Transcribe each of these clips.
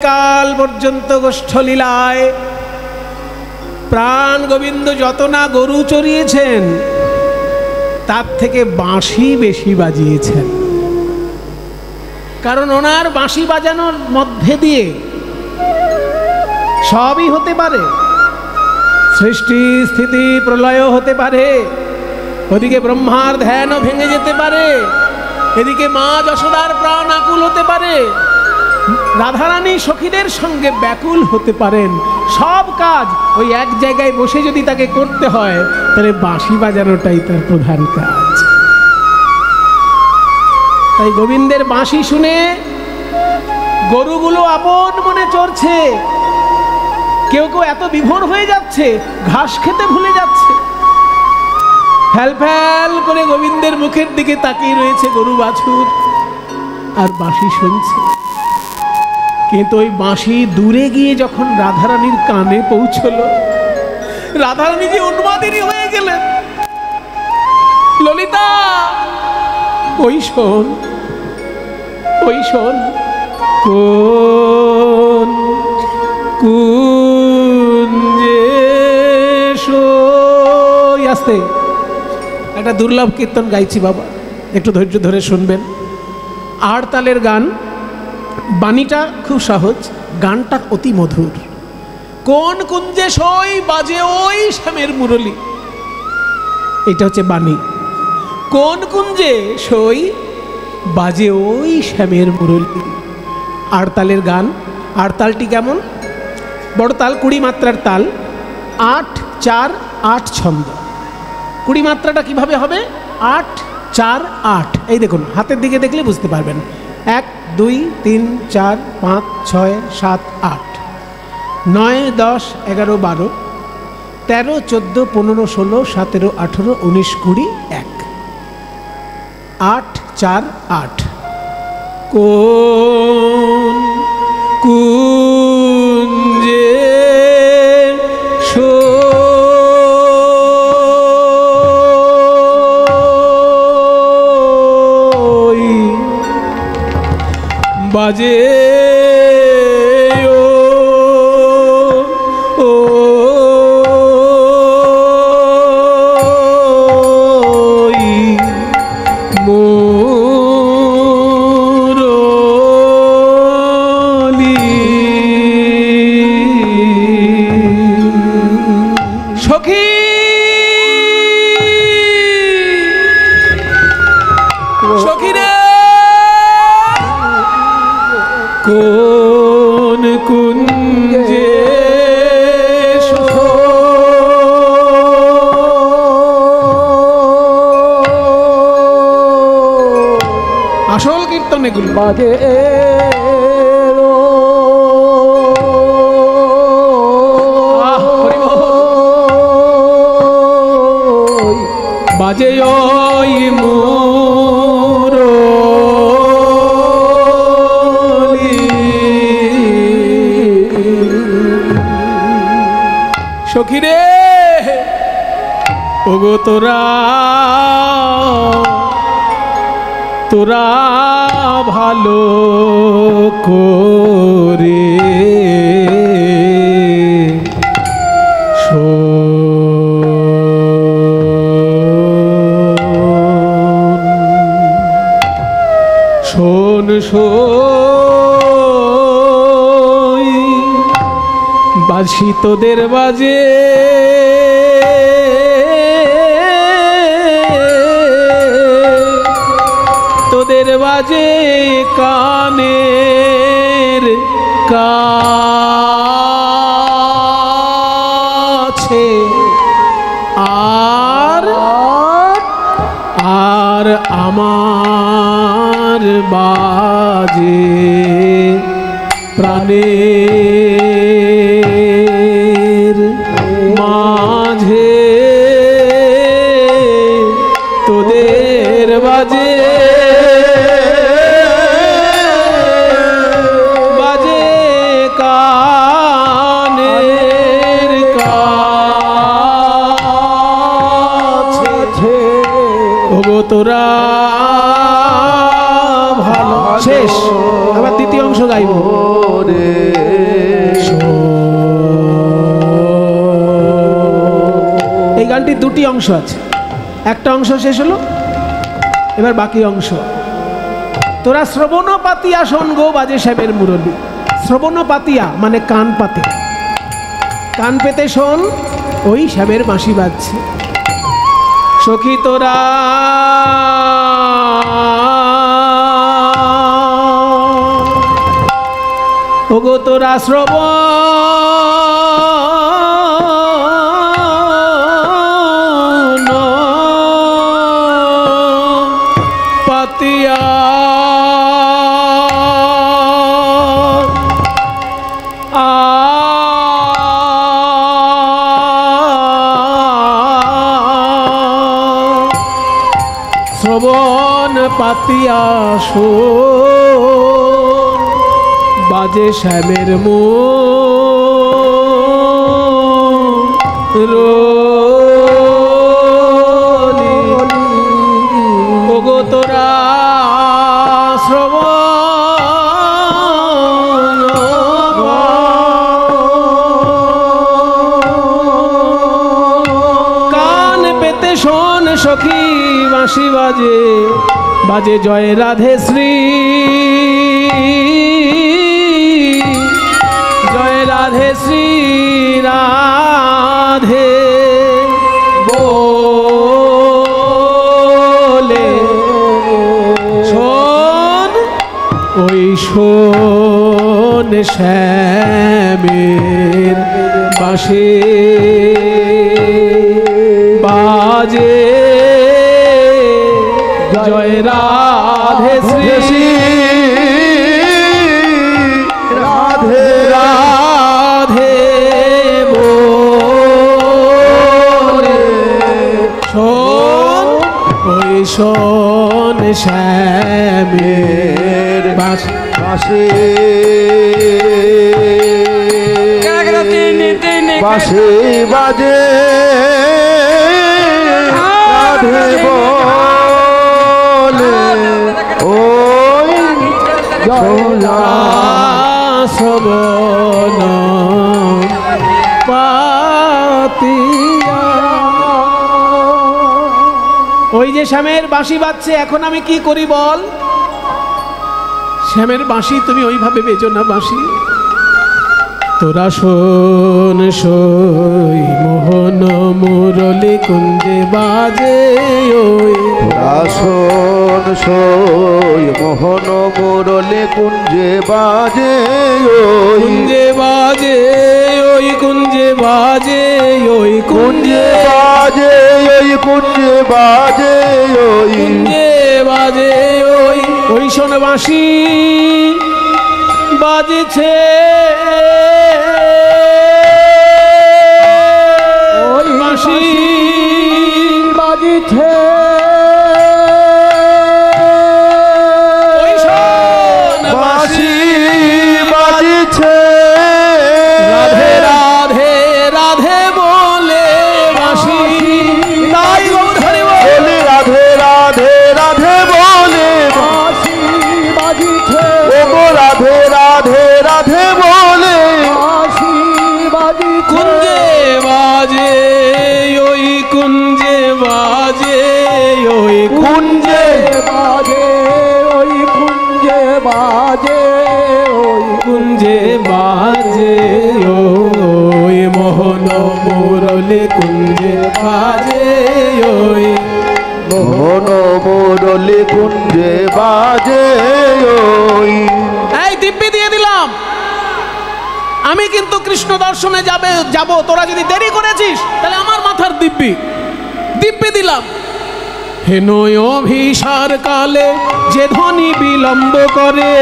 কাল পর্যন্ত গোষ্ঠলীলায় প্রাণ গোবিন্দ যত না গরু চড়িয়েছেন তার থেকে বাঁশি বেশি বাজিয়েছেন। কারণ ওনার বাঁশি বাজানোর মধ্যে দিয়ে সবই হতে পারে, সৃষ্টি স্থিতি প্রলয় হতে পারে, ওদিকে ব্রহ্মার ধ্যানও ভেঙে যেতে পারে, এদিকে মা যশোদার প্রাণ আকুল হতে পারে, রাধারানী সখীদের সঙ্গে ব্যাকুল হতে পারেন। সব কাজ ওই এক জায়গায় বসে যদি তাকে করতে হয় তাহলে বাঁশি বাজানোটাই তার প্রধান কাজ। তাই গোবিন্দের বাঁশি শুনে গরুগুলো আপন মনে চড়ছে, কেউ কেউ এত বিভোর হয়ে যাচ্ছে ঘাস খেতে ভুলে যাচ্ছে, ফ্যাল ফ্যাল করে গোবিন্দের মুখের দিকে তাকিয়ে রয়েছে গরু বাছুর আর বাঁশি শুনছে। কিন্তু ওই বাঁশি দূরে গিয়ে যখন রাধারানীর কানে পৌঁছলো, রাধারানী যে উন্মাদিনী হয়ে গেলেন। ললিতা, ওই শোন, ওই শোন, কোন কুঞ্জে সই। আস্তে একটা দুর্লভ কীর্তন গাইছি বাবা, একটু ধৈর্য ধরে শুনবেন। আড়তালের গান, বাণীটা খুব সহজ, গানটা অতি মধুর। কোন কুঞ্জে সই বাজে ওই শ্যামের মুরলী, এটা হচ্ছে বাণী। কোন কুঞ্জে সই বাজে ওই শ্যামের মুরলী। আড়তালের গান। আড়তালটি কেমন? বড় তাল, 20 মাত্রার তাল, 8 4 8 ছন্দ। 20 মাত্রাটা কিভাবে হবে? 8 4 8। এই দেখুন, হাতের দিকে দেখলে বুঝতে পারবেন। 1 2 3 4 5 6 7 8 9 10 11 12 13 14 15 16 17 18 19 20 1 8 4 8। কোন কুঞ্জে সই বাজে কোন কুঞ্জে আসল কীর্তন এগুলো বাজে বাজে ওই সখী রে। ওগো তোরা তোরা ভালো করে শোন শোন বাঁশি তোদের বাজে তোদের বাজে কানের কাছে আর আর আমার বাজে প্রাণের মাঝে তোদের বাজে বাজে কানের কাছে। ওগো তোরা ভালো। শেষ, আবার দ্বিতীয় অংশ গাইব রে। গানটির দুটি অংশ আছে, একটা অংশ শেষ হলো, এবার বাকি অংশ। তোরা শ্রবণ পাতিয়া শোন গো বাজে শ্যামের মুরলী। শ্রবণ পাতিয়া মানে কান পাতে, কান পেতে শোন, ওই শ্যামের বাঁশি বাজছে। সখী তোরা ওগো তোরা শ্রবণ পাতিয়া শ্রবণ পাতিয়া শোন বাজে শ্যামের মুরলী। ওগো তোরা শ্রবণ কান পেতে শোন সখী বাঁশি বাজে, বাজে জয় রাধে শ্রী, জয় রাধে শ্রী রাধে বলে। শোন ওই শোন শ্যামের বাঁশি বাজে জয় রাধে শ্রী রাধে রাধে বলে। শোন ওই শোন শ্যামের বাঁশি বাঁশি বাজে রাধে বলে। ওই শ্রবণ পাতিয়া। ওই যে শ্যামের বাঁশি বাজছে, এখন আমি কি করি বল? শ্যামের বাঁশি তুমি ওইভাবে বেজো না বাঁশি। তোরা শোন সই মোহন মুরলী কুঞ্জে বাজে ওই। তোরা শোন সই মোহন মুরলী কুঞ্জে বাজে ওই। কুঞ্জে বাজে ওই কুঞ্জে বাজে ওই কুঞ্জে বাজে ওই কুঞ্জে বাজে ওই কুঞ্জে বাজে ওই। ওই শোন বাঁশি বাজছে ওই বাঁশি বাজছে ওই শোন বাঁশি বাজছে রাধে রাধে রাধে বলে বাঁশি। তাই গৌরহরি বলে রাধে রাধে রাধে বলে বাঁশি বাজছে। ওগো রাধে রাধে রাধে বলে বাঁশি বাজছে। কুঞ্জে বাজে ওই কুঞ্জে বাজে ওই কুঞ্জে বাজে ওই কুঞ্জে বাজে ওই কুঞ্জে বাজে ওই মোহন মুরলী কুঞ্জে বাজে ওই মোহন মুরলী কুঞ্জে বাজে ওই। এই দিব্যি দিয়ে দিলাম, আমি কিন্তু কৃষ্ণ দর্শনে যাব। তোরা যদি দেরি করেছিস তাহলে আমার মাথার দিব্যি দিব্যি দিলাম। হেন অভিসার কালে যে ধ্বনি বিলম্ব করে,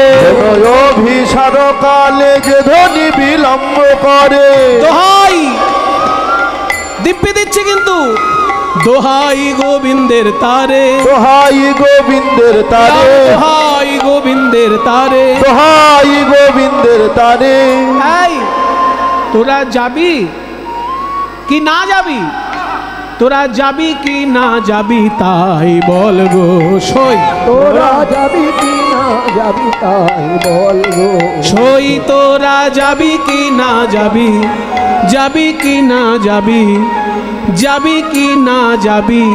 অভিসার কালে যে ধ্বনি বিলম্ব করে। দোহাই দিব্যি দিচ্ছে কিন্তু, দোহাই গোবিন্দের তারে, দোহাই গোবিন্দের তারে, দোহাই গোবিন্দের তারে, দোহাই গোবিন্দের তারে। এই তোরা যাবি কি না যাবি? তোরা যাবি কি না যাবি তাই বল গো সই। তোরা যাবি কি না যাবি তাই বল গো সই। তোরা যাবি কি না যাবি, যাবি কি না যাবি, যাবি কি না যাবি,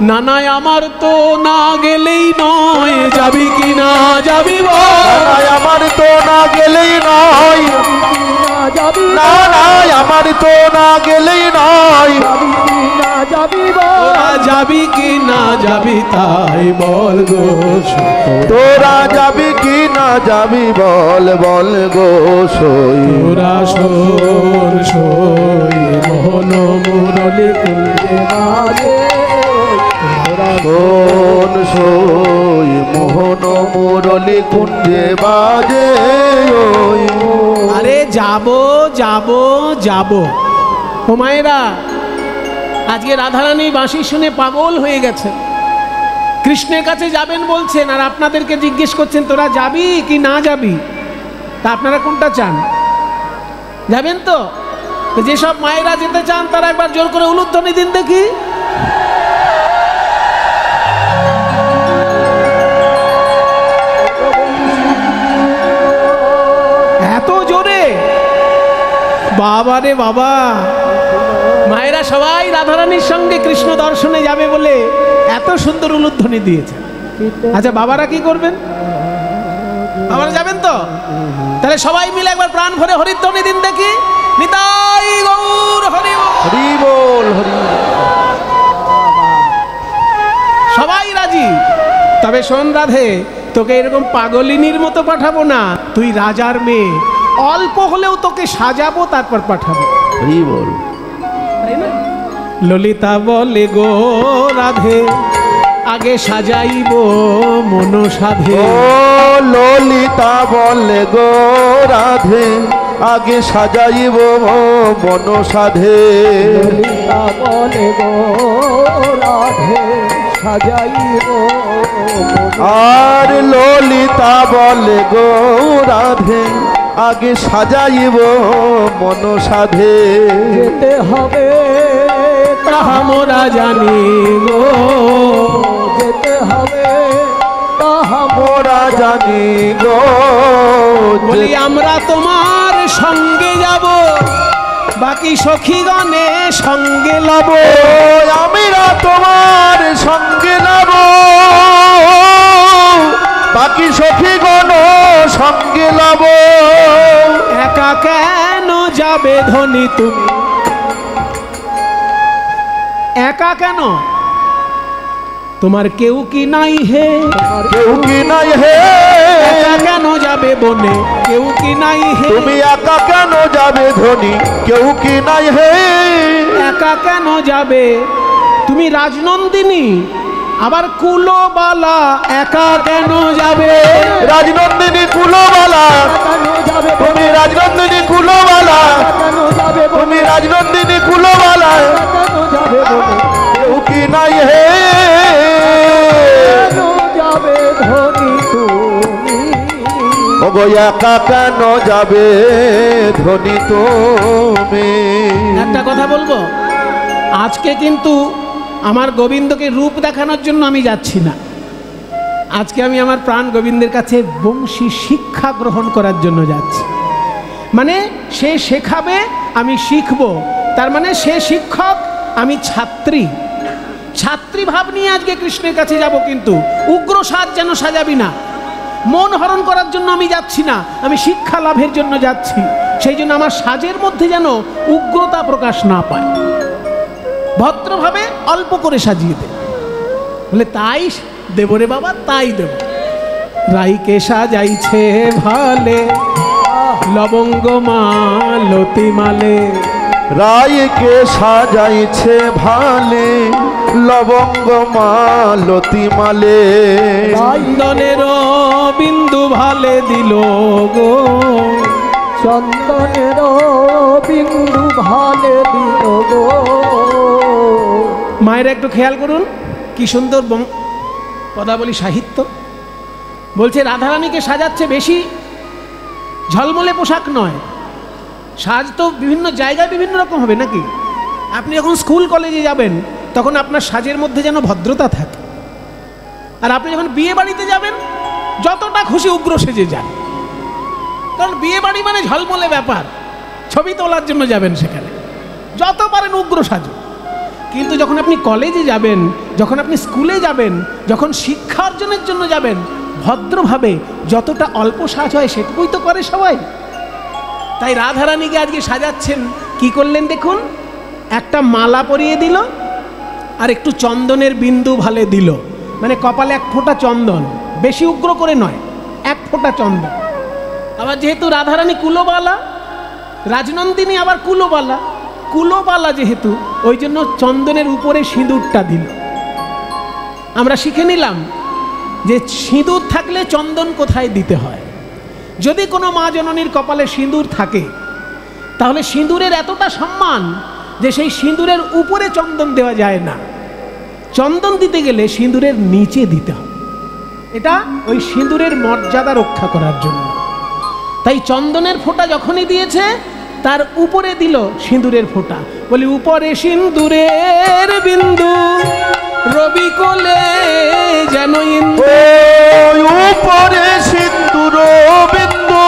না নাই আমার তো না গেলেই নয়, যাবি কি না যাবি বল, আমার তো না গেলেই নয়, যাবি না নাই আমার তো না গেলেই নয়, যাবি তোরা যাবি কি না যাবি তাই বল গো, তোরা যাবি কি না যাবি বল বল গো সই, তোরা শোন সই মোহন মুরলি কুঞ্জে বাজে, কোন সই মোহন মুরলি কুঞ্জে বাজে ওই। আরে যাব যাব যাব। ও মায়েরা, আজকে রাধারানী বাঁশি শুনে পাগল হয়ে গেছে, কৃষ্ণের কাছে যাবেন বলছেন, আর আপনাদেরকে জিজ্ঞেস করছেন তোরা যাবি কি না যাবি। তা আপনারা কোনটা চান? যাবেন তো? তো যেসব মায়েরা যেতে চান তারা একবার জোর করে উলুধ্বনি দিন দেখি। এত জোরে? বাবা রে বাবা! মায়েরা সবাই রাধারানীর সঙ্গে কৃষ্ণ দর্শনে যাবে বলে এত সুন্দর উলুধ্বনি দিয়েছে। আচ্ছা, বাবারা কি করবেন? বাবারা যাবেন তো? তাহলে সবাই মিলে একবার প্রাণ ভরে হরিধ্বনি দিন দেখি। নিতাই গৌর হরি বল। হরি বল হরি। সবাই রাজি? তবে শোন রাধে, তোকে এরকম পাগলিনীর মতো পাঠাবো না, তুই রাজার মেয়ে, অল্প হলেও তোকে সাজাবো তারপর পাঠাবো। হরি বল। তাই না? ললিতা বলে গো রাধে, আগে সাজাইব মন সাধে। ও ললিতা বলে গো রাধে, আগে সাজাইব মন সাধে। ললিতা বলে গো রাধে, সাজাইব আর ললিতা বলে গো রাধে, আগে সাজাইব মন সাধে। যেতে হবে তাহা মোরা জানি গো, যেতে হবে তাহা মোরা জানি গো। বলি আমরা তোমার সঙ্গে যাব, বাকি সখীগণে সঙ্গে লব। আমরা তোমার সঙ্গে নেব, বাকি সখীগণ সঙ্গে নেব। একা কেন যাবে ধনী তুমি, একা কেন? তোমার কেউ কি নাই হে, কেউ কি নাই হে, একা কেন যাবে বনে, কেউ কি নাই হে। তুমি একা কেন যাবে ধনী, কেউ কি নাই হে। একা কেন যাবে তুমি রাজনন্দিনী, আবার কুলবালা একা কেন যাবে। রাজনন্দিনী কুলবালা, কেন যাবে তুমি রাজনন্দিনী কুলবালা, কেন যাবে তুমি রাজনন্দিনী কুলবালা, কেন যাবে বলে, কেউ কি নাই হে। কেন যাবে ধনী তুমি, ওগো একা কেন যাবে ধনী তুমি। একটা কথা বলবো, আজকে কিন্তু আমার গোবিন্দকে রূপ দেখানোর জন্য আমি যাচ্ছি না, আজকে আমি আমার প্রাণ গোবিন্দের কাছে বংশী শিক্ষা গ্রহণ করার জন্য যাচ্ছি। মানে সে শেখাবে, আমি শিখব, তার মানে সে শিক্ষক, আমি ছাত্রী। ছাত্রী ভাব নিয়ে আজকে কৃষ্ণের কাছে যাব, কিন্তু উগ্র সাজ যেন সাজাবি না। মন হরণ করার জন্য আমি যাচ্ছি না, আমি শিক্ষা লাভের জন্য যাচ্ছি। সেই জন্য আমার সাজের মধ্যে যেন উগ্রতা প্রকাশ না পায়, ভদ্রভাবে অল্প করে সাজিয়ে দে। বলে তাই দেব রে বাবা, তাই দেব। রাইকে সাজাইছে ভালে, লবঙ্গ মালতি মালে। রায়কে সাজাইছে ভালে, লবঙ্গ মালতি মালে। চন্দনের বিন্দু ভালে দিল গো, চন্দনের বিন্দু ভালে দিল গো। মায়েরা একটু খেয়াল করুন, কি সুন্দর পদাবলী সাহিত্য। বলছে রাধারানীকে সাজাচ্ছে, বেশি ঝলমলে পোশাক নয়, সাজ তো বিভিন্ন জায়গায় বিভিন্ন রকম হবে নাকি। আপনি যখন স্কুল কলেজে যাবেন তখন আপনার সাজের মধ্যে যেন ভদ্রতা থাকে, আর আপনি যখন বিয়ে বাড়িতে যাবেন যতটা খুশি উগ্র সেজে যান, কারণ বিয়ে বাড়ি মানে ঝলমলে ব্যাপার, ছবি তোলার জন্য যাবেন সেখানে, যত পারেন উগ্র সাজুন। কিন্তু যখন আপনি কলেজে যাবেন, যখন আপনি স্কুলে যাবেন, যখন শিক্ষা অর্জনের জন্য যাবেন, ভদ্রভাবে যতটা অল্প সাজ হয় সেটুকুই তো করে সবাই। তাই রাধারানীকে আজকে সাজাচ্ছেন, কি করলেন দেখুন, একটা মালা পরিয়ে দিল আর একটু চন্দনের বিন্দু ভালে দিল, মানে কপালে এক ফোঁটা চন্দন, বেশি উগ্র করে নয়, এক ফোঁটা চন্দন। আবার যেহেতু রাধারানী কুলোবালা, রাজনন্দিনী আবার কুলোবালা, কুলোবালা যেহেতু, ওই জন্য চন্দনের উপরে সিঁদুরটা দিল। আমরা শিখে নিলাম যে সিঁদুর থাকলে চন্দন কোথায় দিতে হয়। যদি কোনো মা জননীর কপালে সিঁদুর থাকে, তাহলে সিঁদুরের এতটা সম্মান যে সেই সিঁদুরের উপরে চন্দন দেওয়া যায় না, চন্দন দিতে গেলে সিঁদুরের নিচে দিতে হবে। এটা ওই সিঁদুরের মর্যাদা রক্ষা করার জন্য। তাই চন্দনের ফোঁটা যখনই দিয়েছে, তার উপরে দিল সিঁদুরের ফোঁটা, বলি উপরে সিঁদুরের বিন্দু, রবি কোলে যেন ইন্দু, উপরে সিন্দুর বিন্দু,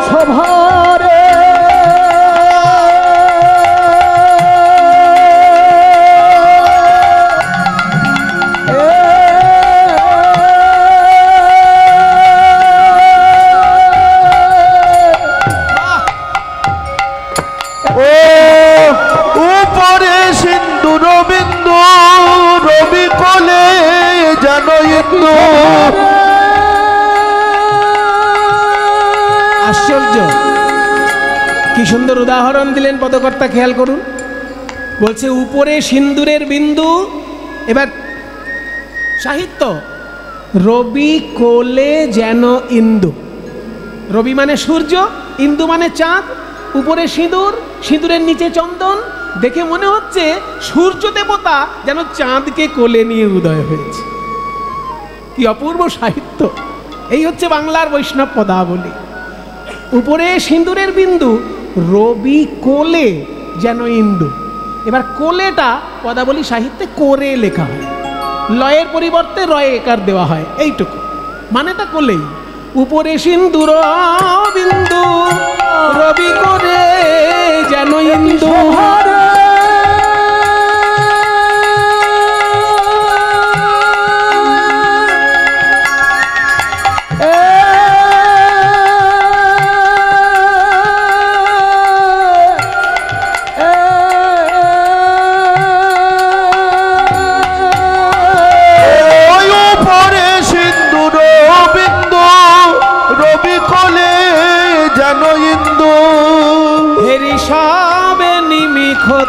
সভারে উপরে সিন্দুর বিন্দু, রবি কোলে যেন ইন্দু। আশ্চর্য, কি সুন্দর উদাহরণ দিলেন পদকর্তা, খেয়াল করুন। বলছে উপরে সিন্দুরের বিন্দু, এবার সাহিত্য, রবি কোলে যেন ইন্দু। রবি মানে সূর্য, ইন্দু মানে চাঁদ, উপরে সিঁদুর, সিঁদুরের নিচে চন্দন, দেখে মনে হচ্ছে সূর্য দেবতা যেন চাঁদকে কোলে নিয়ে উদয় হয়েছে। কি অপূর্ব সাহিত্য! এই হচ্ছে বাংলার বৈষ্ণব পদাবলী। উপরে সিঁদুরের বিন্দু, রবি কোলে যেন ইন্দু। এবার কোলেটা পদাবলী সাহিত্যে করে লেখা হয়, লয়ের পরিবর্তে রয়ে একার দেওয়া হয়, এইটুকু, মানেটা কোলেই। উপরে সিন্দুর বিন্দু, রবি করে যেন ইন্দু,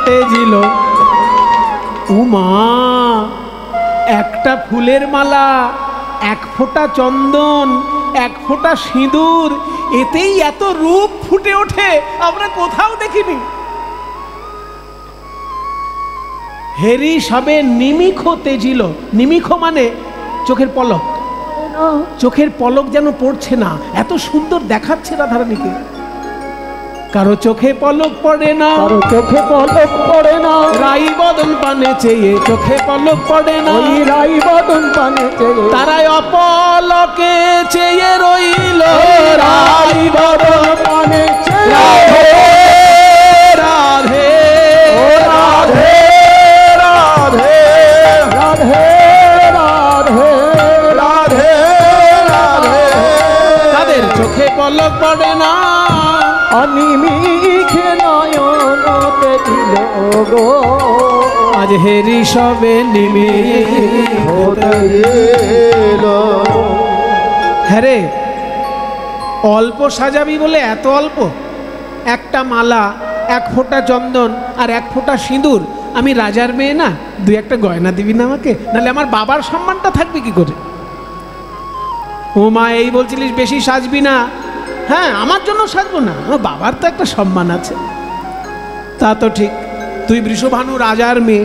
তেজিল। উমা, একটা ফুলের মালা, এক ফোঁটা চন্দন, এক ফোঁটা সিঁদুর, এতেই এত রূপ ফুটে ওঠে, আমরা কোথাও দেখিনি। হেরি সবে নিমিখ তেজিল। নিমিখ মানে চোখের পলক, চোখের পলক যেন পড়ছে না, এত সুন্দর দেখাচ্ছে রাধারানীকে। কারো চোখে পলক পড়ে না, কারো চোখে পলক পড়ে না, রাই বদন পানে চেয়ে চোখে পলক পড়ে না, ওই রাই বদন পানে চেয়ে তারাই অপলকে চেয়ে রইল, রাই বদন পানে চেয়ে রাধে রাধে ও রাধে রাধে রাধে রাধে রাধে রাধে। তাদের চোখে পলক পড়ে না, অনিমিখে নয়ন তেজিল গো, আজ হেরি সবে নিমিখ তেজিল। হ্যাঁ রে, অল্প সাজাবি বলে এত অল্প? একটা মালা, এক ফোঁটা চন্দন আর এক ফোঁটা সিঁদুর, আমি রাজার মেয়ে না, দুই একটা গয়না দিবি না আমাকে, নাহলে আমার বাবার সম্মানটা থাকবে কি করে? ও মা, এই বলছিলিস বেশি সাজবি না? হ্যাঁ, আমার জন্য সাজবো না, আমার বাবার তো একটা সম্মান আছে। তা তো ঠিক, তুই বৃষভানু রাজার মেয়ে,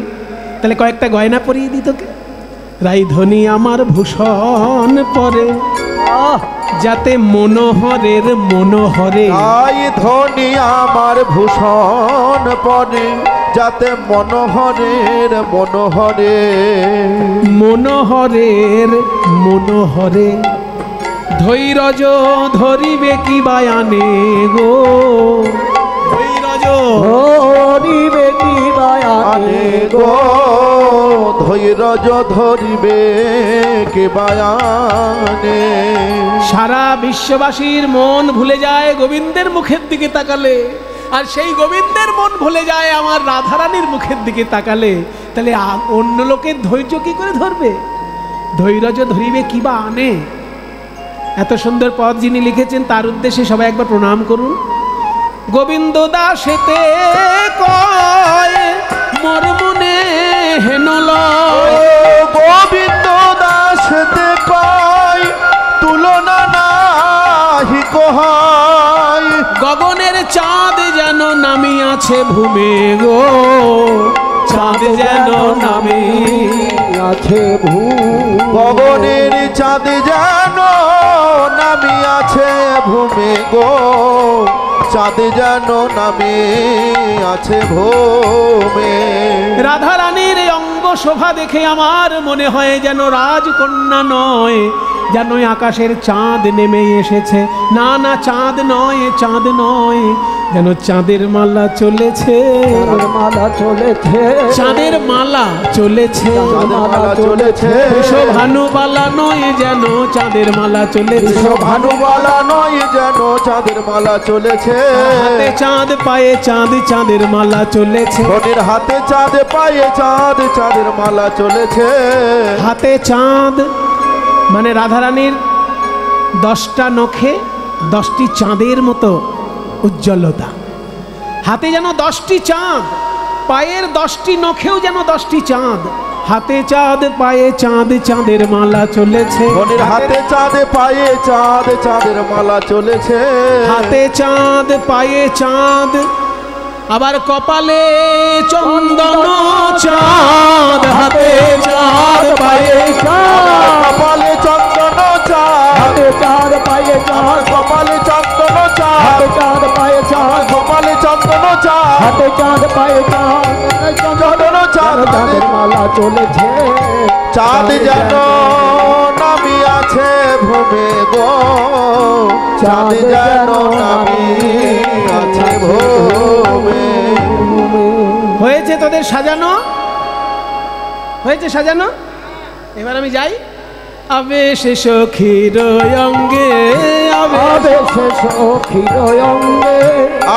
তাহলে কয়েকটা গয়না পরিয়ে দিই তোকে। রাইধনী আমার ভূষণ পরে, যাতে মনোহরের মনোহরে, আই ধনী আমার ভূষণ পরে, যাতে মনোহরের মনোহরে, মনোহরের মনোহরে ধৈর্য ধরিবে কি বায়ানে গো, ধৈর্য ধরিবে কি বায়ানে গো ধৈর্য ধরিবে কে বায়ানে। সারা বিশ্ববাসীর মন ভুলে যায় গোবিন্দের মুখের দিকে তাকালে, আর সেই গোবিন্দের মন ভুলে যায় আমার রাধারানীর মুখের দিকে তাকালে। তাহলে অন্য লোকের ধৈর্য কি করে ধরবে? ধৈর্য ধরিবে কি বা আনে? এত সুন্দর পদ যিনি লিখেছেন তার উদ্দেশ্যে সবাই একবার প্রণাম করুন। গোবিন্দ দাসেতে কয় মোর মনে হেন লয়, গোবিন্দ দাসেতে কয় তুলনা নাহি কহাই। গগনের চাঁদ যেন নামিয়াছে ভূমে গো, চাঁদ যেন নামে আছে গগনের চাঁদ যেন নামিয়াছে ভূমে গো, চাঁদ যেন নামে আছে ভূমে। রাধা রানীর অঙ্গ শোভা দেখে আমার মনে হয় যেন রাজকন্যা নয়, যেন আকাশের চাঁদ নেমে এসেছে। না না, চাঁদ নয়, চাঁদ নয়, যেন চাঁদের মালা চলেছে, মালা চলেছে, চাঁদের মালা চলেছে, মালা চলেছে। ভানুবালা নয়, যেন চাঁদের মালা চলেছে, ভানুবালা নয়, যেন চাঁদের মালা চলেছে। হাতে চাঁদ পায়ে চাঁদ, চাঁদের মালা চলেছে, ধনির হাতে চাঁদ পায়ে চাঁদ, চাঁদের মালা চলেছে। হাতে চাঁদ মানে রাধারানীর 10টা নখে 10টি চাঁদের মতো উজ্জ্বলতা। হাতে যেন 10টি চাঁদ, পায়ের 10টি নখেও যেন 10টি চাঁদ। হাতে চাঁদ পায়ে চাঁদ, চাঁদের মালা চলেছে, ধনির হাতে চাঁদ পায়ে চাঁদ, চাঁদের মালা চলেছে। হাতে চাঁদ পায়ে চাঁদ, আবার কপালে চন্দন চাঁদ। হাতে চাঁদ পায়ে চাঁদ, কপালে চন্দন চাঁদ, হাতে চাঁদ পায়ে চাঁদ, কপালে চন্দন চাঁদ, হাতে চাঁদ পায়ে চাঁদ, কপালে চন্দন চাঁদ, হাতে চাঁদ পায়ে চাঁদ, চন্দন চাঁদ। চাঁদের মালা চলেছে, চাঁদ যেন নামিয়াছে ভূমে গো, চাঁদ যেন নামিয়াছে ভূমে। হয়েছে তোদের সাজানো, হয়েছে সাজানো। এবার আমি যাই। আবেশ সখীর অঙ্গে, আবেশে সখীর অঙ্গে,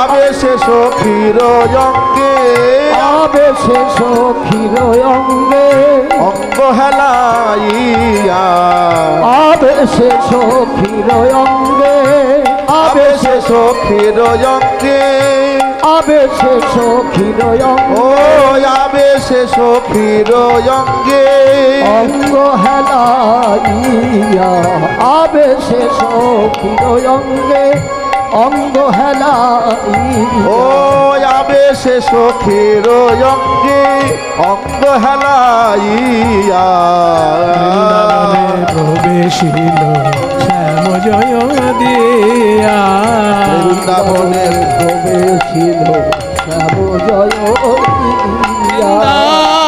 আবেশে সখীর অঙ্গে, আবেশে সখীর অঙ্গে, অঙ্গ হেলাইয়া, আবেশে সখীর অঙ্গে, আবেশে সখীর অঙ্গে, আবেশে সখীর ও আবেশে সখীর অঙ্গে, অঙ্গ হেলাইয়া, আবেশে সখীর অঙ্গে, অঙ্গ হেলাইয়া, ও আবেশে সখীর অঙ্গে, অঙ্গ হেলাইয়া। প্রবেশিল শ্যাম জয় দিয়া, বৃন্দাবনে প্রবেশিল শ্যাম জয় দিয়া,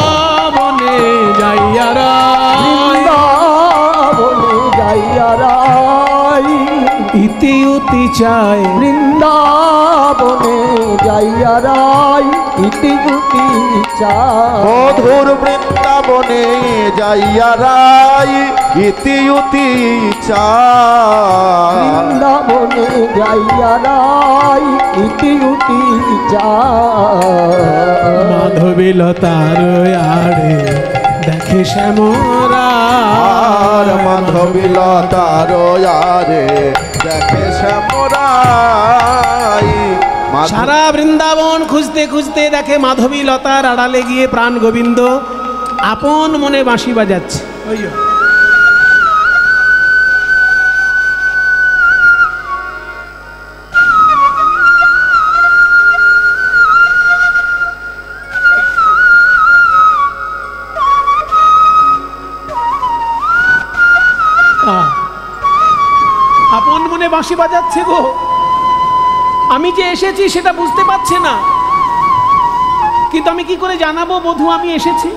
বৃন্দাবনে যাইয়া বৃন্দাবনে যাইয়া রাই, ইতি উতি চায়, বৃন্দাবনে যাইয়া রাই, ইতি গুটি চাই, মধুর বৃন্দাবনে যাইয়া রাই, ইতি উতি চায়। বৃন্দাবনে যাইয়া রাই, ইতি উটি চাই, মাধবীলতার আড়ে দেখে শ্যামরা, আর মাধবীলতার আরে দেখে শ্যামরাই। সারা বৃন্দাবন খুঁজতে খুঁজতে দেখে মাধবীলতার আড়ালে গিয়ে প্রাণ গোবিন্দ আপন মনে বাঁশি বাজাচ্ছে। আপন মনে বাঁশি বাজাচ্ছে গো। আমি যে এসেছি সেটা বুঝতে পারছে না, কিন্তু আমি কি করে জানাবো বধূ আমি এসেছি?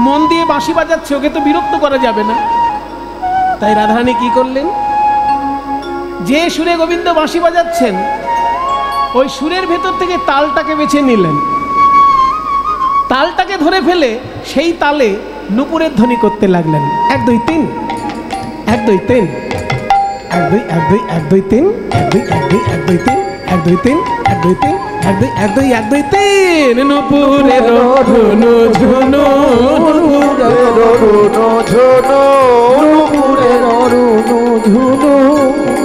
মন দিয়ে বাঁশি বাজাচ্ছে, ওকে তো বিরক্ত করা যাবে না। তাই রাধারানী কি করলেন, যে সুরে গোবিন্দ বাঁশি বাজাচ্ছেন ওই সুরের ভেতর থেকে তালটাকে বেছে নিলেন। তালটাকে ধরে ফেলে সেই তালে নুপুরের ধ্বনি করতে লাগলেন। 1 2 3, 1 2 3, 1 2 1 2 1 2 3, 1 2 1 2 1 2 3, 1 2 3, 1 2 3, 1 2 1 2 1 2 3, নুপুরের ঝুনু ঝুনু, নুপুরের রুনু ঝুনু, নুপুরের রুনু ঝুনু,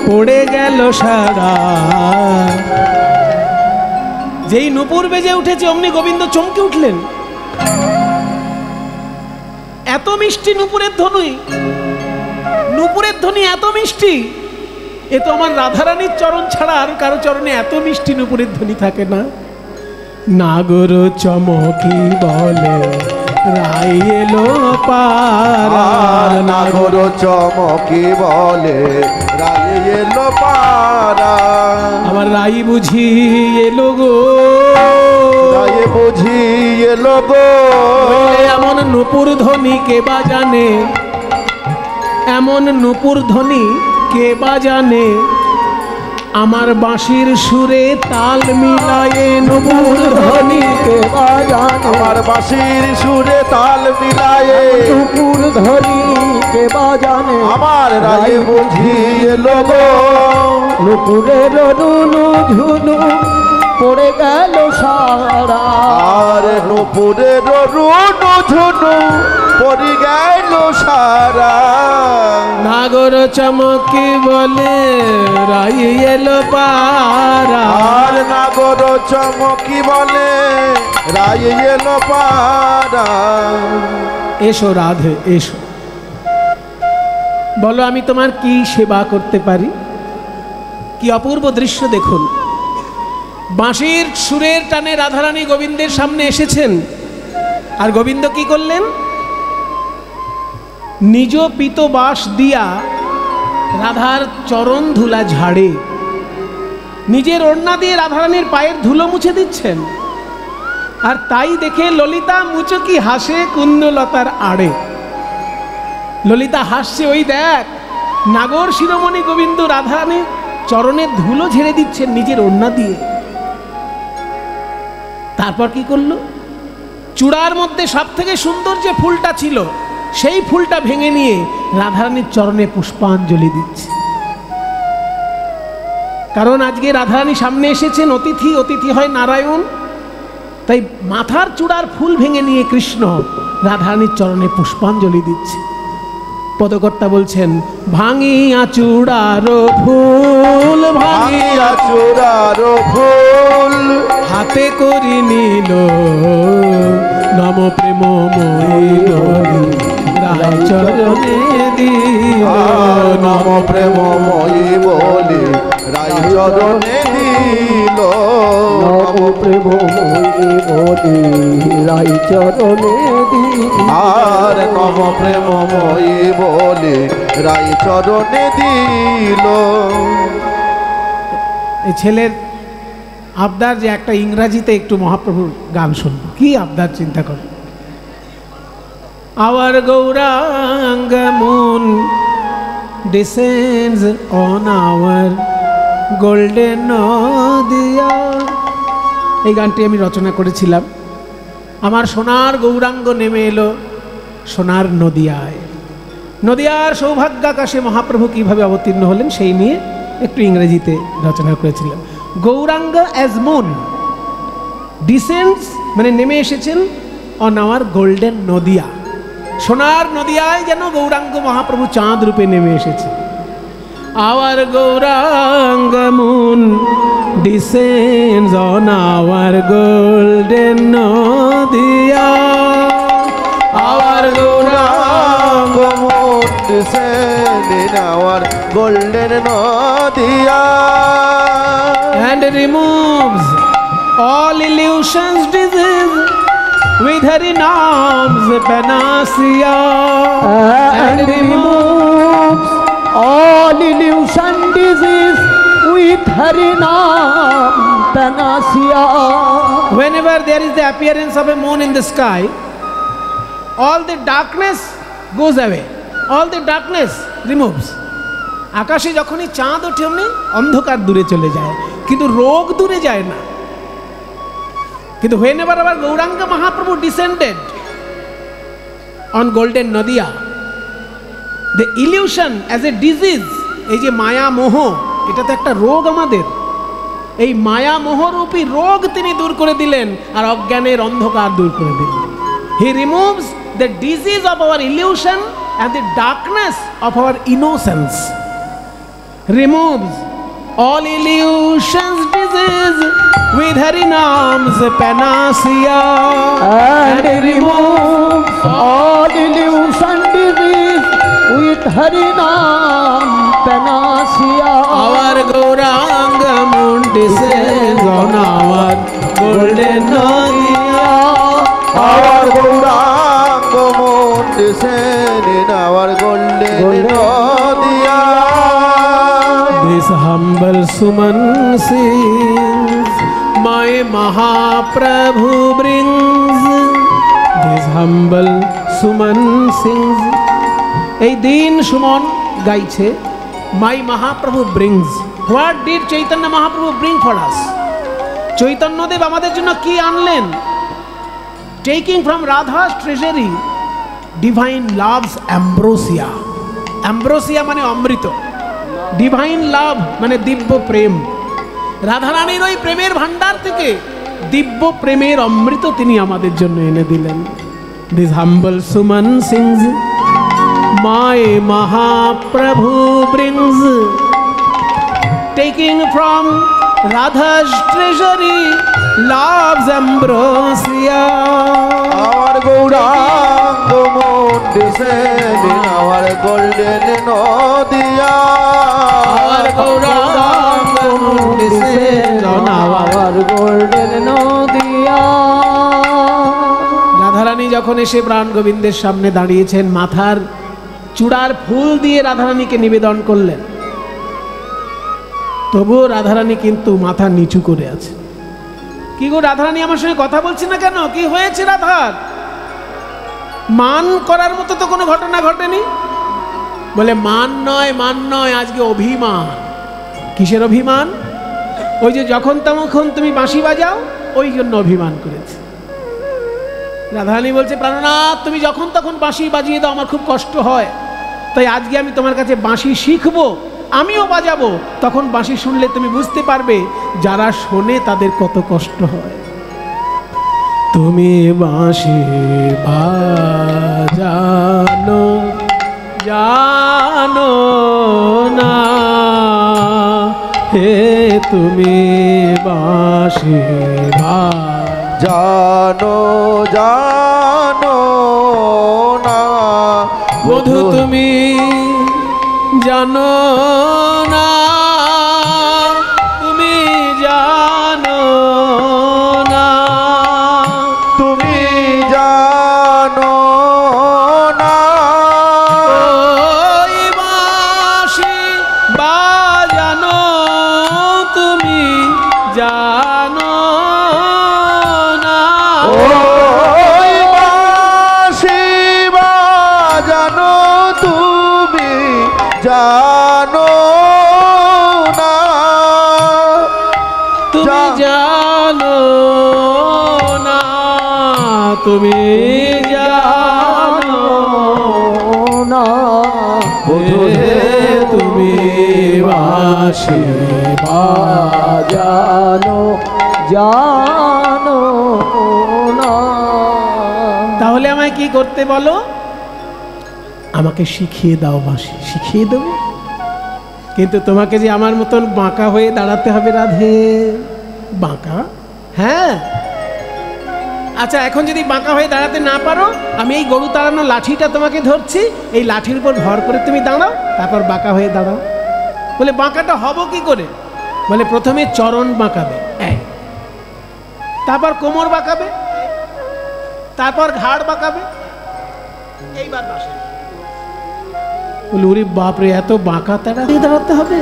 পড়ে গেল সারা। যেই নুপুর বেজে উঠেছে অমনি গোবিন্দ চমকে উঠলেন। এত মিষ্টি নুপুরের ধ্বনি, নুপুরের ধ্বনি এত মিষ্টি, এ তো আমার রাধারানীর চরণ ছাড়া আর কারো চরণে এত মিষ্টি নুপুরের ধ্বনি থাকে না। নাগর চমকি বলে রাই এলো পারা, নাগর চমকি বলে রাই এলো পারা, আমার রাই বুঝি এলো গো, রাই বুঝি এলো গো। এমন নুপুর ধ্বনি কে বাজানে, এমন নুপুর ধ্বনি কে বাজানে, আমার বাঁশির সুরে তাল মিলায়ে নুপুর ধ্বনি কে বাজানে, আমার বাঁশির সুরে তাল মিলায়ে নুপুর ধ্বনি কে বাজানে, আমার রাই বুঝি এলো গো। নুপুরের রুনু ঝুনু, পড়ে গেল সারা। আর নুপুরের রুনু ঝুনু, পড়ে গেল সারা। নাগর চমকি বলে রাই এলো পারা, আর নাগর চমকি বলে রাই এলো পারা। এসো রাধে এসো, বলো আমি তোমার কি সেবা করতে পারি। কি অপূর্ব দৃশ্য দেখুন। বাঁশির সুরের টানে রাধারানী গোবিন্দের সামনে এসেছেন, আর গোবিন্দ কি করলেন, নিজ পিত বাঁশ দিয়া রাধার চরণ ধুলা ঝাড়ে, নিজের ওড়না দিয়ে রাধারানীর পায়ের ধুলো মুছে দিচ্ছেন। আর তাই দেখে ললিতা মুচকি হাসে কুন্দলতার আড়ে। ললিতা হাসছে, ওই দেখ নাগর শিরোমণি গোবিন্দ রাধারানীর চরণের ধুলো ঝেড়ে দিচ্ছেন নিজের ওড়না দিয়ে। তারপর কি করলো, চূড়ার মধ্যে সব থেকে সুন্দর যে ফুলটা ছিল সেই ফুলটা ভেঙে নিয়ে রাধারানীর চরণে পুষ্পাঞ্জলি দিচ্ছে। কারণ আজকে রাধারানী সামনে এসেছেন, অতিথি অতিথি হয় নারায়ণ, তাই মাথার চূড়ার ফুল ভেঙে নিয়ে কৃষ্ণ রাধারানীর চরণে পুষ্পাঞ্জলি দিচ্ছে। পদকর্তা বলছেন, ভাঙিয়া চূড়ার ফুল, ভাঙিয়া চূড়ার ফুল, হাতে করি নিল নম প্রেমময়ী রায় চরণে দিল, নম প্রেমময়ী বলে রাই চরণে দিল, নম প্রেমময়ী বলে রাই চরণে দিল। আর নম প্রেমময়ী বলে রাই চরণে দিল। এই ছেলের আবদার যে একটা ইংরাজিতে একটু মহাপ্রভুর গান শুনব, কি আবদার চিন্তা কর। Our Gauranga moon descends on our golden Nadia, এই গানটি আমি রচনা করেছিলাম। আমার সোনার গৌরাঙ্গ নেমে এলো সোনার নদিয়ায়। নদিয়ার সৌভাগ্যাকাশে মহাপ্রভু কিভাবে অবতীর্ণ হলেন সেই নিয়ে একটু ইংরেজিতে রচনা করেছিলাম। গৌরাঙ্গ অ্যাজ মুন ডিসেন্ডস, মানে নেমে এসেছেন অন আওয়ার গোল্ডেন নদিয়া, সোনার নদিয়ায় যেন গৌরাঙ্গ মহাপ্রভু চাঁদ রূপে নেমে এসেছে। Our Gauranga moon descends on our golden Nadia, our Gauranga moon descend in our golden Nadia, and removes all illusions disease with her arms panacea, And removes all illusion disease with her name panacea. whenever there is the appearance of a moon in the sky, all the darkness goes away, all the darkness removes. আকাশে যখনই চাঁদ ওঠে অমনি অন্ধকার দূরে চলে যায়, কিন্তু রোগ দূরে যায় না। কিন্তু whenever our Gauranga Mahaprabhu descended on golden nadia. The illusion as a disease, এই যে মায়া মোহ, এটা তো একটা রোগ আমাদের। এই মায়া মোহরূপী রোগ তিনি দূর করে দিলেন আর অজ্ঞানের অন্ধকার দূর করে দিলেন। He removes the disease of our illusion and the darkness of our innocence. Removes all illusions disease with Hari Nam's panacea, and removes all illusion disease with Hari Nam panacea. Our Gauranga moon descends on our golden nadia. Our Gauranga moon descends in our golden nadia. This humble Suman sings, my Mahaprabhu brings. This humble Suman sings. এই দিন সুমন গাইছে, my Mahaprabhu brings. What did Chaitanya Mahaprabhu bring for us? Chaitanyadev আমাদের জন্য কি আনলেন? Taking from Radha's treasury divine love's ambrosia. Ambrosia মানে অমৃত, divine লাভ মানে দিব্য প্রেম। রাধারানীর ওই প্রেমের ভান্ডার থেকে দিব্য প্রেমের অমৃত তিনি আমাদের জন্য এনে দিলেন। This humble Suman sings, my Mahaprabhu brings. Taking from Radha's treasury love's ambrosia. Our Gauranga moon descends in our golden nadia. Our Gauranga moon descends on our golden nadia. Radharani যখন এসে প্রাণ গোবিন্দের সামনে দাঁড়িয়েছেন, মাথার চূড়ার ফুল দিয়ে রাধারানীকে নিবেদন করলেন, তবুও রাধারানী কিন্তু মাথা নিচু করে আছে। কি গো রাধারানী আমার সঙ্গে কথা বলছে না কেন? কি হয়েছে রাধার? মান করার মতো তো কোনো ঘটনা ঘটেনি। বলে মান নয়, আজকে অভিমান। কিসের অভিমান? ওই যে যখন তখন তুমি বাঁশি বাজাও, ওই জন্য অভিমান করেছে। রাধারানী বলছে, প্রাণনাথ তুমি যখন তখন বাঁশি বাজিয়ে দাও, আমার খুব কষ্ট হয়, তাই আজকে আমি তোমার কাছে বাঁশি শিখবো, আমিও বাজাবো। তখন বাঁশি শুনলে তুমি বুঝতে পারবে যারা শোনে তাদের কত কষ্ট হয়। তুমি বাঁশি বাজানো জানো না, হে তুমি বাঁশি জানো জানো না, বধূ তুমি জানো না, তুমি জানো না, তুমি জানো না, ওই বাঁশি বাজানো তুমি জানো না, ওই বাঁশি বাজানো তুমি জানো না, তুমি জানো না, তুমি জানো না, হে তুমি বাঁশি বাজানো জানো না। তাহলে আমায় কি করতে বলো? আমাকে শিখিয়ে দাও বাঁশি, শিখিয়ে দেবো। কিন্তু তোমাকে যে আমার মতন বাঁকা হয়ে দাঁড়াতে হবে রাধে। বাঁকা? হ্যাঁ। আচ্ছা, এখন যদি বাঁকা হয়ে দাঁড়াতে না পারো, আমি এই গরু তাড়ানো লাঠিটা তোমাকে ধরছি, এই লাঠির উপর ভর করে তুমি দাঁড়াও, তারপর বাঁকা হয়ে দাঁড়াও। বলে বাঁকাটা হব কি করে? বলে প্রথমে চরণ বাঁকাবে, তারপর কোমর বাঁকাবে, তারপর ঘাড় বাঁকাবে, এইবার বাঁশি। বলে ওরে বাপরে, এত বাঁকা দাঁড়াতে হবে?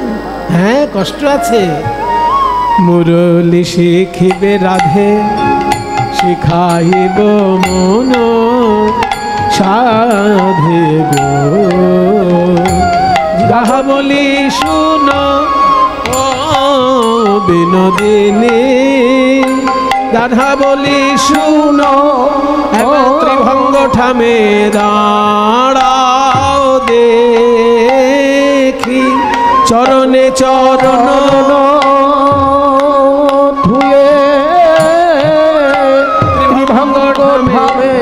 হ্যাঁ, কষ্ট আছে। মুরলি শিখিবে রাধে, শিখাইব মন সাধে গো, যাহা বলি শুনো ও বিনোদিনী, গাধা বলি শুনো এবার ত্রিভঙ্গ ঠামে দাঁড়াও দেখি চরণে চরণ ধুয়ে ত্রিভঙ্গ ঠামে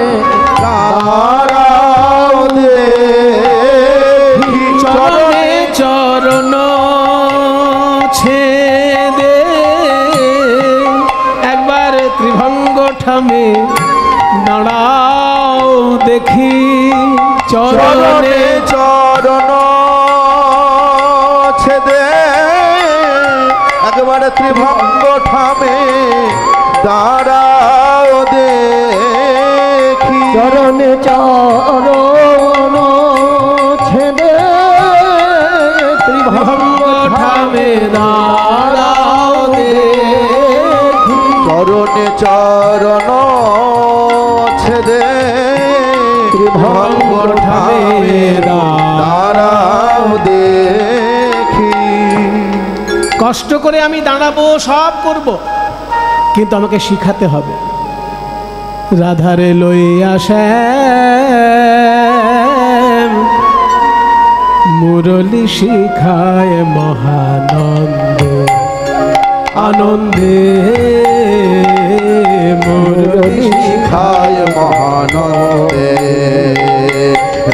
দাঁড়াও দেখি চরণে চরণ ছেদে একবার ত্রিভঙ্গ ঠামে দাঁড়াও দেখি চরণে চরণ ছেদে একবার ত্রিভঙ্গ ঠামে দাঁড়াও দেখি চরণে চরণ ছেদে ত্রিভঙ্গ ঠামে দাঁড়াও দেখি চরণে চরণ ছেদে ত্রিভঙ্গ ঠামে দাঁড়াও দেখি। কষ্ট করে আমি দাঁড়াবো, সব করব, কিন্তু আমাকে শিখাতে হবে। রাধারে লইয়া শ্যাম মুরলি শিখায় মহানন্দে আনন্দে মুরলি শিখায় মহানন্দে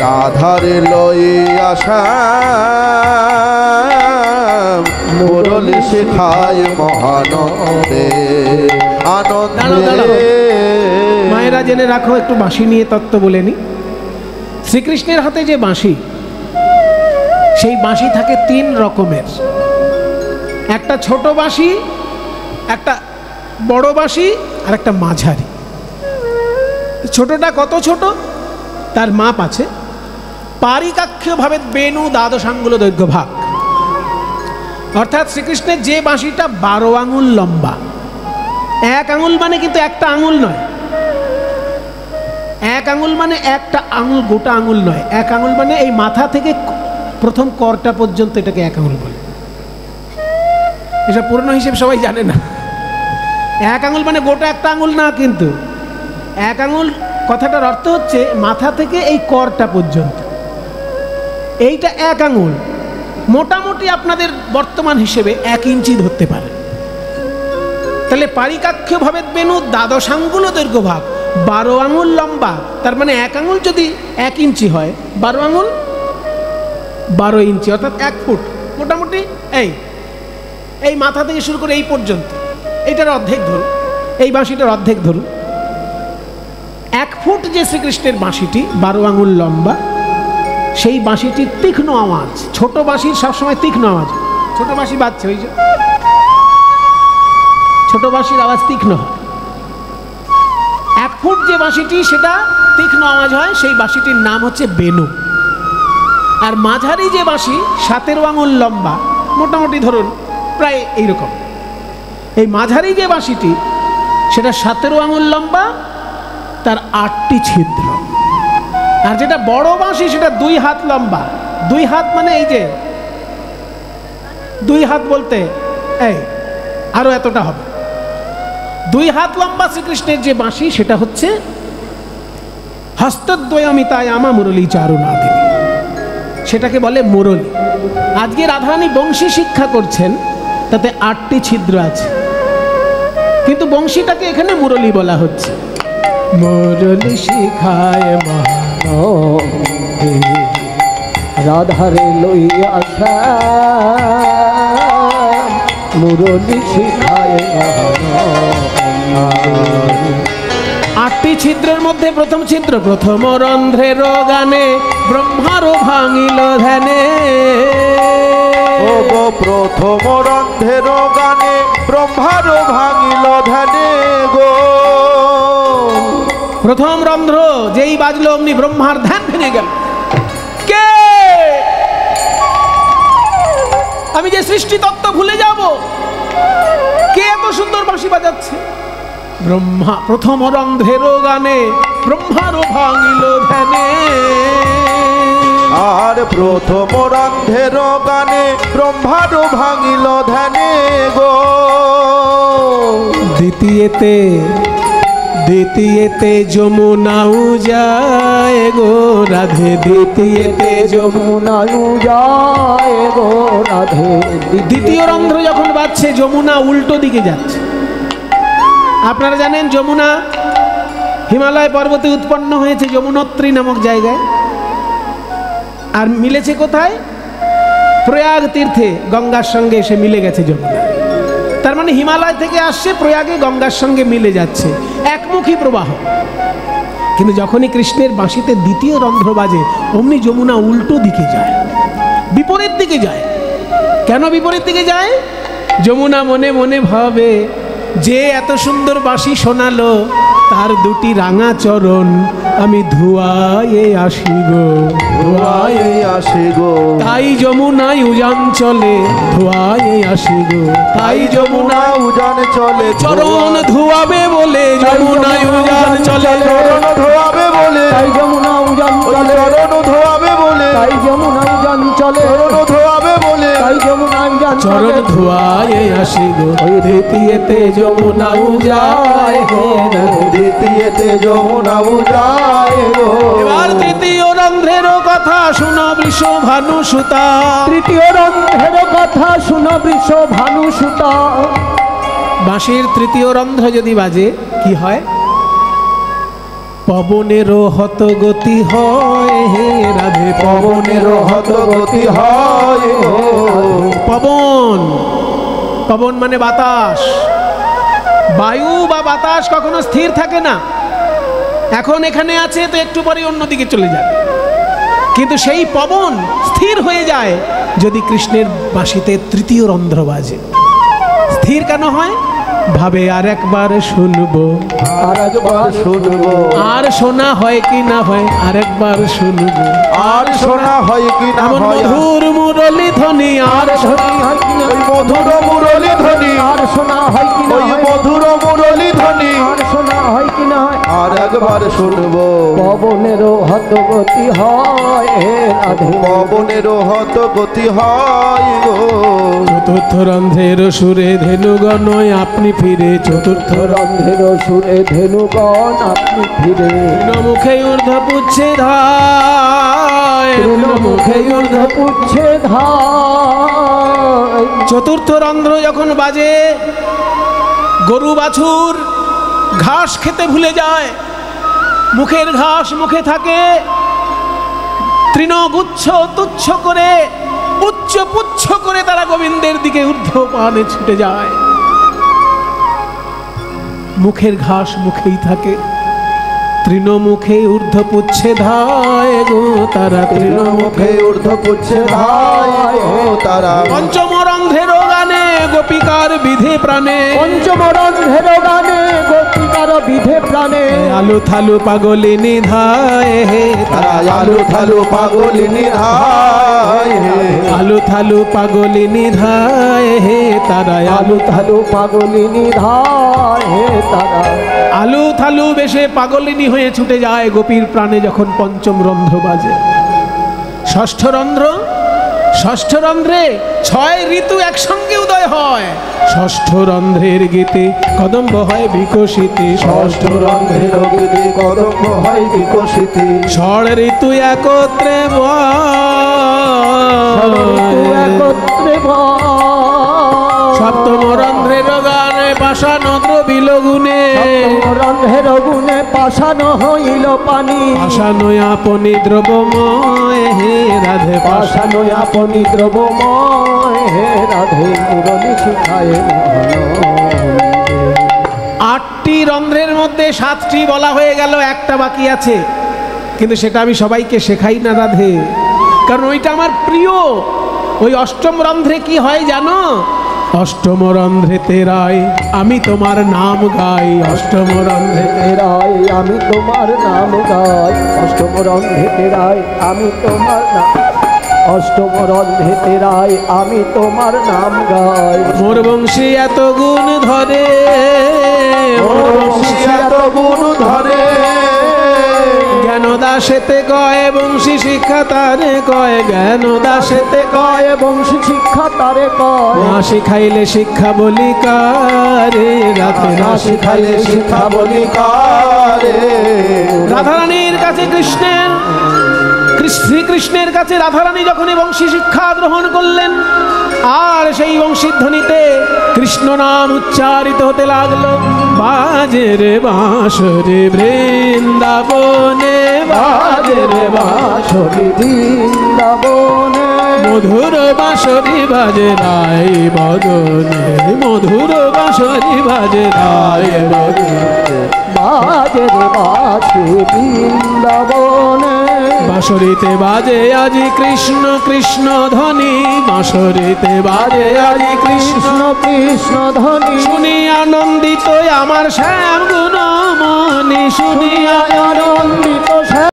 রাধারে লইয়া শ্যাম মুরলি শিখায় মহানন্দে আনন্দে। মায়েরা জেনে রাখো, একটু বাঁশি নিয়ে তত্ত্ব বলে নি। শ্রীকৃষ্ণের হাতে যে বাঁশি, সেই বাঁশি থাকে 3 রকমের। একটা ছোট বাঁশি, একটা বড় বাঁশি, আর একটা মাঝারি। ছোটটা কত ছোট তার মাপ আছে। পারিকাক্ষভাবে বেণু দ্বাদশাঙ্গুল দৈর্ঘ্য ভাগ, অর্থাৎ শ্রীকৃষ্ণের যে বাঁশিটা 12 আঙুল লম্বা। 1 আঙুল মানে কিন্তু একটা আঙুল নয়, 1 আঙুল মানে একটা আঙুল, গোটা আঙুল নয়। 1 আঙুল মানে এই মাথা থেকে প্রথম করটা পর্যন্ত, এটাকে 1 আঙুল বলে। এসব পুরনো হিসেব সবাই জানে না। 1 আঙুল মানে গোটা একটা আঙুল না, কিন্তু 1 আঙুল কথাটার অর্থ হচ্ছে মাথা থেকে এই করটা পর্যন্ত, এইটা 1 আঙুল। মোটামুটি আপনাদের বর্তমান হিসেবে 1 ইঞ্চি ধরতে পারে। তাহলে পারিকাক্ষভাবে বেণু দ্বাদশাঙ্গুল দৈর্ঘ্য ভাগ, 12 আঙুল লম্বা। তার মানে 1 আঙুল যদি 1 ইঞ্চি হয়, 12 আঙুল 12 ইঞ্চি, অর্থাৎ 1 ফুট। মোটামুটি এই মাথা থেকে শুরু করে এই পর্যন্ত, এইটার অর্ধেক ধরুন, এই বাঁশিটার অর্ধেক ধরুন। 1 ফুট যে শ্রীকৃষ্ণের বাঁশিটি 12 আঙুল লম্বা, সেই বাঁশিটির তীক্ষ্ণ আওয়াজ। ছোট বাঁশির সবসময় তীক্ষ্ণ আওয়াজ, ছোট বাঁশি বাজছে, ওই যে ছোট বাঁশির আওয়াজ তীক্ষ্ণ হয়। 1 ফুট যে বাঁশিটি, সেটা তীক্ষ্ণ আওয়াজ হয়, সেই বাঁশিটির নাম হচ্ছে বেণু। আর মাঝারি যে বাঁশি 17 আঙুল লম্বা, মোটামুটি ধরুন প্রায় এইরকম, এই মাঝারি যে বাঁশিটি সেটা 17 আঙুল লম্বা, তার 8টি ছিদ্র। আর যেটা বড় বাঁশি সেটা 2 হাত লম্বা। 2 হাত মানে এই যে 2 হাত বলতে আরো এতটা হবে। 2 হাত লম্বা শ্রীকৃষ্ণের যে বাঁশি, সেটা হচ্ছে হস্তদ্বয়মিতায় আমা মুরলী চারুনাদিনী, সেটাকে বলে মুরলী। আজকে রাধারানী বংশী শিক্ষা করছেন, তাতে 8টি ছিদ্র আছে, কিন্তু বংশীটাকে এখানে মুরলী বলা হচ্ছে। মুরলী শিখায় মহানন্দে রাধারে লইয়া শ্যাম মুরলী শিখায় মহানন্দে। 8টি ছিদ্রের মধ্যে প্রথম ছিদ্র, প্রথম রন্ধ্রের গানে ব্রহ্মারও ভাঙিল ধ্যানে। ও গো প্রথম রন্ধ্রের গানে ব্রহ্মারও ভাঙিল ধ্যানে গো। প্রথম রন্ধ্র যেই বাজলো, অমনি ব্রহ্মার ধ্যান ভেঙে গেল। কে? আমি যে সৃষ্টি তত্ত্ব ভুলে যাব। কে এত সুন্দর বাঁশি বাজাচ্ছে? ব্রহ্মা। প্রথম রন্ধ্রের গানে ব্রহ্মারও ভাঙিল ধ্যানে। আর প্রথম রন্ধ্রের গানে ব্রহ্মারও ভাঙিল ধ্যানে গো। দ্বিতীয়তে যমুনাও যায় গো রাধে, দ্বিতীয়তে যমুনায়ু যায় গো রাধে। দ্বিতীয় রন্ধ্র যখন বাজছে যমুনা উল্টো দিকে যাচ্ছে। আপনারা জানেন যমুনা হিমালয় পর্বতে উৎপন্ন হয়েছে যমুনোত্রী নামক জায়গায়, আর মিলেছে কোথায়? প্রয়াগ তীর্থে গঙ্গার সঙ্গে এসে মিলে গেছে যমুনা। তার মানে হিমালয় থেকে আসছে, প্রয়াগে গঙ্গার সঙ্গে মিলে যাচ্ছে, একমুখী প্রবাহ। কিন্তু যখনই কৃষ্ণের বাঁশিতে দ্বিতীয় রন্ধ্র বাজে অমনি যমুনা উল্টো দিকে যায়, বিপরীত দিকে যায়। কেন বিপরীত দিকে যায়? যমুনা মনে মনে ভাবে যে এত সুন্দর বাঁশি শোনালো তার দুটি রাঙা চরণ আমি ধুয়ায়ে আসি গো, ধোয়ায়ে আসি গো। তাই যমুনায় উজান চলে ধোয়ায়ে আসি গো, তাই যমুনা উজান চলে চরণ ধোয়াবে বলে যমুনায় উজান চলে, চরণ ধোয়াবে বলে তাই যমুনা উজান চলে, চরণ ধোয়াবে বলে তাই যমুনা উজান চলে, চরণ ধোয়াবে বলে তাই যমুনা উজান চরণ চলে। ধোয়ায়ে আসি গো, দ্বিতীয়তে যমুনা উজায় গো। দ্বিতীয়তে যমুনা উজায় গো। এবার তৃতীয় রন্ধ্রেরও কথা শুনো বৃষভানু সুতা। তৃতীয় রন্ধ্রের কথা শুনো বৃষ ভানু সুতা। বাঁশির তৃতীয় রন্ধ্র যদি বাজে কি হয়? পবনেরও হত গতি হয় হে রাধে, পবনেরও হত গতি হয় গো। পবন, পবন মানে বাতাস। বায়ু বা বাতাস কখনো স্থির থাকে না। এখন এখানে আছে তো একটু পরে অন্যদিকে চলে যাবে, কিন্তু সেই পবন স্থির হয়ে যায় যদি কৃষ্ণের বাঁশিতে তৃতীয় রন্ধ্র বাজে। স্থির কেন হয়? ভাবে আর একবার শুনবো, আর একবার শুনবো, আর শোনা হয় কি না হয়, আর একবার শুনবো, আর শোনা হয় কি না এমন হয়। মধুর মুরলী ধ্বনি আর শোনা হয় কি না, ওই মধুর মুরলী ধ্বনি, আর শোনা হয় কি না, ওই মধুর মুরলী ধ্বনি আর শোনা হয় কি না। আর একবার শুনবো। পবনেরও হতগতি হয় হে রাধে, পবনেরও হত গতি হয় গো। চতুর্থ রন্ধ্রের সুরে ধেনুগণ আপনি ফিরে, চতুর্থ রন্ধ্রের সুরে ধেনুগণ আপনি ফিরে, মুখে ঊর্ধ্ব পুচ্ছে ধায়, মুখে ঊর্ধ্ব পুচ্ছে ধায়। চতুর্থ রন্ধ্র যখন বাজে গরু বাছুর ঘাস খেতে ভুলে যায়, মুখের ঘাস মুখে থাকে, তৃণগুচ্ছ তুচ্ছ করে উচ্চ পুচ্ছ করে তারা গোবিন্দের দিকে ঊর্ধ্ব পানে ছুটে যায়। মুখের ঘাস মুখেই থাকে, তৃণমুখে ঊর্ধ্ব পুচ্ছে ধায় গো তারা, তৃণমুখে ঊর্ধ্ব পুচ্ছে ধায় গো তারা। পঞ্চম রন্ধ্রের গানে গোপিকার বিধে প্রাণে, পঞ্চম রন্ধ্রের গানে গোপিকার বিধে প্রাণে, আলু থালু পাগলিনী ধায় হে তারা আলু থালু পাগলিনী ধায় হে। আলু থালু পাগলিনী ধায় হে তারা, আলু থালু পাগলিনী ধায় হে তারা। আলু থালু বেশে পাগলিনী হয়ে ছুটে যায় গোপীর প্রাণে যখন পঞ্চম রন্ধ্র বাজে। ষষ্ঠ রন্ধ্র, ষষ্ঠ রন্ধ্রে 6 ঋতু একসঙ্গে উদয় হয়। ষষ্ঠ রন্ধ্রের গীতে কদম্ব হয় বিকশিতে, ষষ্ঠ রন্ধ্রের গীতে কদম্ব হয় বিকশিতে। ষড় ঋতু একত্রে একত্রে সপ্তম রন্ধ্রের গানে পাষাণ দ্রবিল গুণে, রন্ধ্রের গুণে পাষাণ হইল পানি, পাষাণ আপনি দ্রবময় হে রাধে, পাষাণ আপনি দ্রবময় হে রাধে। মুরলী শিখায় 8টি রন্ধ্রের মধ্যে 7টি বলা হয়ে গেল, একটা বাকি আছে, কিন্তু সেটা আমি সবাইকে শেখাই না রাধে, কারণ ওইটা আমার প্রিয়। ওই অষ্টম রন্ধ্রে কি হয় জানো? অষ্টম রন্ধ্রে তেরাই আমি তোমার নাম গাই, অষ্টম রন্ধ্রে তেরাই আমি তোমার নাম গাই, অষ্টম রন্ধ্রে তেরাই আমি তোমার নাম, অষ্টম রন্ধ্রে তেরাই আমি তোমার নাম গাই। মোর বংশী এত গুণ ধরে, মোর বংশী এত গুণ ধরে, জ্ঞানদাস দাসেতে কয় বংশী শিক্ষা তারে কয়, জ্ঞান দাসেতে কয় কয় বংশী শিক্ষা তারে কয়, না শিখাইলে শিক্ষা বলি কারে, রাধে না শিখাইলে শিক্ষা বলি কারে। রাধারানীর কাছে শ্রীকৃষ্ণের কাছে রাধারানী যখনই বংশী শিক্ষা গ্রহণ করলেন, আর সেই বংশীধ্বনিতে কৃষ্ণ নাম উচ্চারিত হতে লাগলো। বাজে রে বাঁশরি বৃন্দাবনে, বাজে রে বাঁশরি বৃন্দাবনে, মধুর বাঁশরি বাজে রায় বদনে, মধুর বাঁশরি বাজে রায় বদনে, বাজে রে বাঁশি বৃন্দাবনে, বাঁশরিতে বাজে আজি কৃষ্ণ কৃষ্ণ ধ্বনি, বাঁশরিতে বাজে আজি কৃষ্ণ কৃষ্ণ ধ্বনি, শুনি আনন্দিত আমার শ্যাম গুণমণি, শুনি আনন্দিত